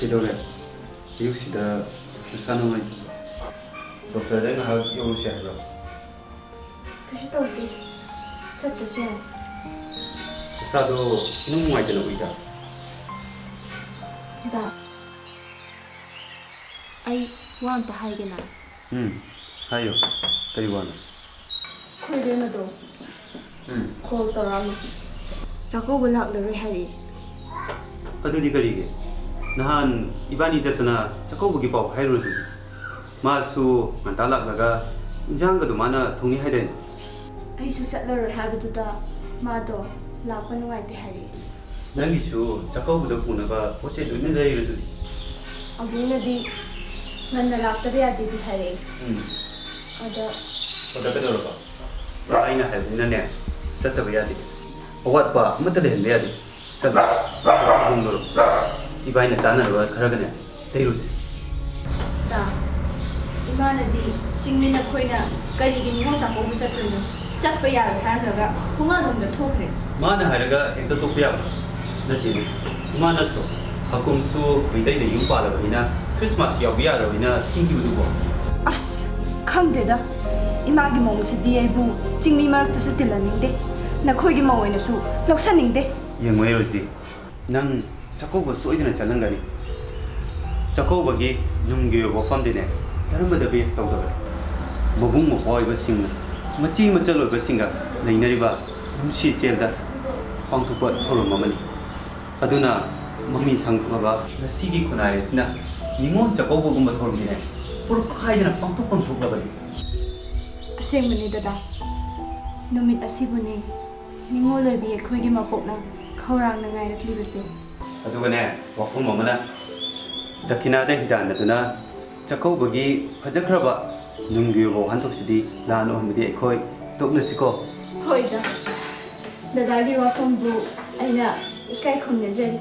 Kidore, you see the son of my doctor, then how you share. Kasi tawti. Chato siya. Sado, inong mo ay dyan ako Da. Ay, want to hide na. Hayo, kariwana. Kuya na do. Call tarami. Chako bulak na hari. Adudi karige. Nahan ibani jatna chakobugi paw hairo dudi. Masu mantalak laga injang ga mana thongni haiden. Ay su chatlar habiduda mado lakpa nuwaite hari. Nangi su chakobuda punaga poche duni leiro dudi. Abuna di nganna lakta yadi di hari. Ada Oda kadoro ba. Aina haidina ne. Chatta bayadi. Awat pa matale hen bayadi. Chatta. Bungdoro. Ibaina chana ro kharagane. Teirusi. da. Imana di jingmina koina karigi ningong chako bu chatruno. Chatpa ya haraga thunga nomda thokre. Mana haraga ekta tokya. Natini. Mana to. Hakumsu midai de yupa la bina Christmas yawiya ro bina thinki budu bo. As khangdeda. Imagi mongchi di aibu jingmi marak tasu tilaningde. Na khoigi mawoina su loksaningde. Yengwei roji. Nang chakoba soidina chalanggani. Chakobagi nunggi wafamdine dharmada base tawdaba. Mabung maboi singna machi machalo singa lainariba numsi chelda pangthukwa thorom amani. Aduna mami sangklaba sigi khunai sina ningon chakobagumba thoromine pur khaidana pangthukpam thuklabani. Asengmani dada. Numit asibuni ningoloi bi khoigi mapokna khawrang na ngairaklibase. Adugane wafum amana Dakinada hidanaduna chakobagi fajakraba nunggi bo hantoksidi lano hamdi ekhoi toknasiko. Hoida. Dadagi wafambu aina ikai khomne jeri.